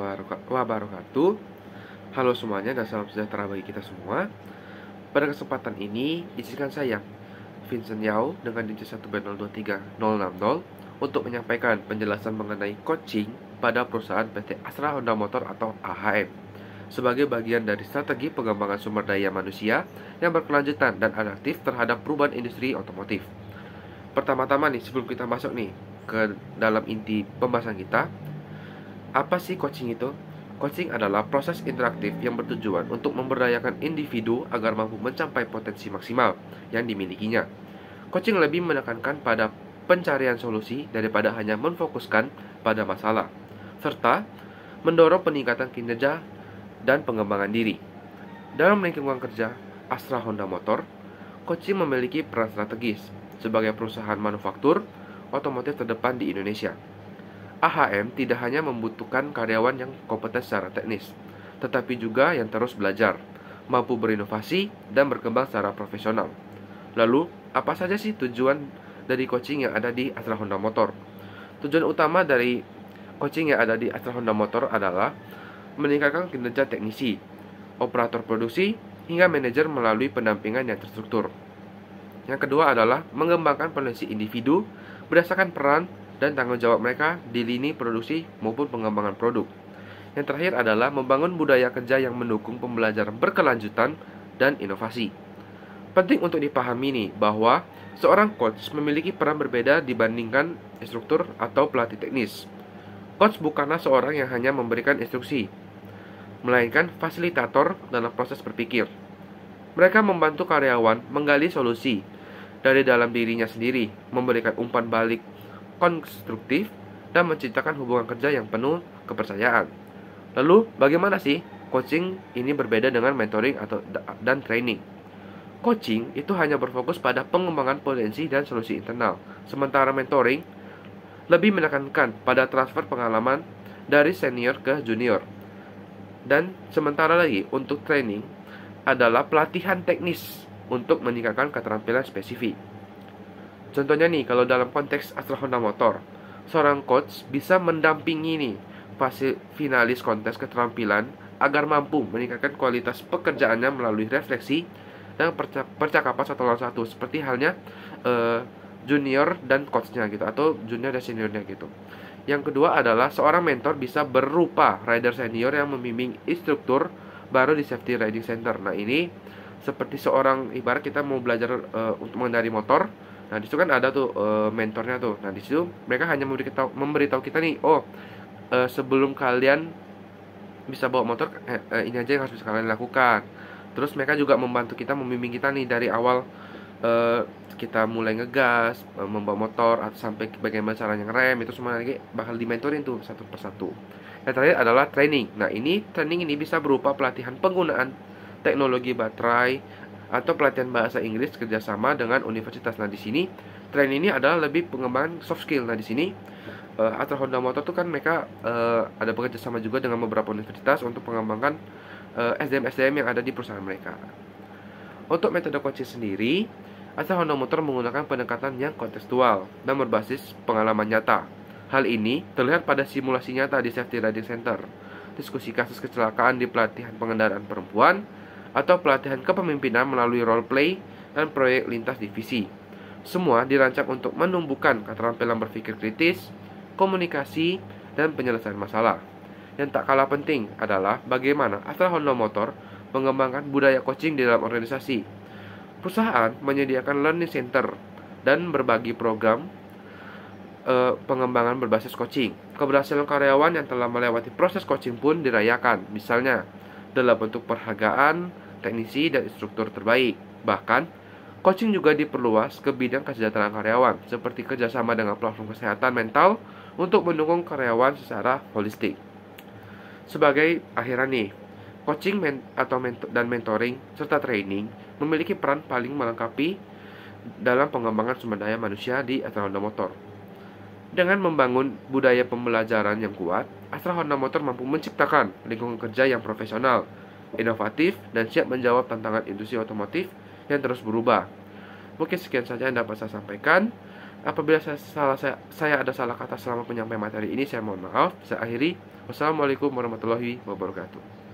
wabarakatuh. Halo semuanya dan salam sejahtera bagi kita semua. Pada kesempatan ini, izinkan saya, Vincent Yao dengan digit 1B023060 untuk menyampaikan penjelasan mengenai coaching pada perusahaan PT Astra Honda Motor atau AHM sebagai bagian dari strategi pengembangan sumber daya manusia yang berkelanjutan dan adaptif terhadap perubahan industri otomotif. Pertama-tama nih, sebelum kita masuk nih ke dalam inti pembahasan kita, apa sih coaching itu? Coaching adalah proses interaktif yang bertujuan untuk memberdayakan individu agar mampu mencapai potensi maksimal yang dimilikinya. Coaching lebih menekankan pada pencarian solusi daripada hanya memfokuskan pada masalah, serta mendorong peningkatan kinerja dan pengembangan diri. Dalam lingkungan kerja Astra Honda Motor, coaching memiliki peran strategis sebagai perusahaan manufaktur otomotif terdepan di Indonesia. AHM tidak hanya membutuhkan karyawan yang kompeten secara teknis, tetapi juga yang terus belajar, mampu berinovasi, dan berkembang secara profesional. Lalu, apa saja sih tujuan dari coaching yang ada di Astra Honda Motor? Tujuan utama dari coaching yang ada di Astra Honda Motor adalah meningkatkan kinerja teknisi, operator produksi, hingga manajer melalui pendampingan yang terstruktur. Yang kedua adalah mengembangkan potensi individu berdasarkan peran dan tanggung jawab mereka di lini produksi maupun pengembangan produk. Yang terakhir adalah membangun budaya kerja yang mendukung pembelajaran berkelanjutan dan inovasi. Penting untuk dipahami nih bahwa seorang coach memiliki peran berbeda dibandingkan instruktur atau pelatih teknis. Coach bukanlah seorang yang hanya memberikan instruksi, melainkan fasilitator dalam proses berpikir. Mereka membantu karyawan menggali solusi dari dalam dirinya sendiri, memberikan umpan balik konstruktif, dan menciptakan hubungan kerja yang penuh kepercayaan. Lalu, bagaimana sih coaching ini berbeda dengan mentoring dan training? Coaching itu hanya berfokus pada pengembangan potensi dan solusi internal, sementara mentoring lebih menekankan pada transfer pengalaman dari senior ke junior. Dan sementara lagi untuk training adalah pelatihan teknis untuk meningkatkan keterampilan spesifik. Contohnya nih, kalau dalam konteks Astra Honda Motor, seorang coach bisa mendampingi nih finalis kontes keterampilan agar mampu meningkatkan kualitas pekerjaannya melalui refleksi dan percakapan satu lawan satu, seperti halnya junior dan coachnya gitu, atau junior dan seniornya gitu. Yang kedua adalah seorang mentor bisa berupa rider senior yang membimbing instruktur baru di safety riding center. Nah, ini seperti seorang, ibarat kita mau belajar untuk mengendari motor. Nah, disitu kan ada tuh mentornya tuh. Nah, disitu mereka hanya memberitahu kita nih, sebelum kalian bisa bawa motor, ini aja yang harus bisa kalian lakukan. Terus mereka juga membantu kita, membimbing kita nih dari awal kita mulai ngegas, membawa motor, atau sampai bagaimana caranya ngerem, itu semua lagi bakal dimentorin tuh satu persatu. Yang terakhir adalah training. Nah, training ini bisa berupa pelatihan penggunaan teknologi baterai atau pelatihan bahasa Inggris kerjasama dengan universitas. Nah, di sini training ini adalah lebih pengembangan soft skill. Nah, di sini Astra Honda Motor tuh kan mereka ada bekerja sama juga dengan beberapa universitas untuk mengembangkan SDM yang ada di perusahaan mereka. Untuk metode coaching sendiri, Astra Honda Motor menggunakan pendekatan yang kontekstual dan berbasis pengalaman nyata. Hal ini terlihat pada simulasi nyata di Safety Riding Center, diskusi kasus kecelakaan di pelatihan pengendaraan perempuan, atau pelatihan kepemimpinan melalui role play dan proyek lintas divisi. Semua dirancang untuk menumbuhkan keterampilan berpikir kritis, komunikasi, dan penyelesaian masalah. Yang tak kalah penting adalah bagaimana Astra Honda Motor mengembangkan budaya coaching di dalam organisasi. Perusahaan menyediakan learning center dan berbagi program pengembangan berbasis coaching. Keberhasilan karyawan yang telah melewati proses coaching pun dirayakan, misalnya dalam bentuk penghargaan teknisi dan instruktur terbaik. Bahkan, coaching juga diperluas ke bidang kesejahteraan karyawan, seperti kerjasama dengan platform kesehatan mental untuk mendukung karyawan secara holistik. Sebagai akhiran nih, coaching dan mentoring serta training memiliki peran paling melengkapi dalam pengembangan sumber daya manusia di Astra Honda Motor. Dengan membangun budaya pembelajaran yang kuat, Astra Honda Motor mampu menciptakan lingkungan kerja yang profesional, inovatif, dan siap menjawab tantangan industri otomotif yang terus berubah. Mungkin sekian saja yang dapat saya sampaikan. Apabila saya ada salah kata selama penyampaian materi ini, saya mohon maaf. Saya akhiri. Wassalamualaikum warahmatullahi wabarakatuh.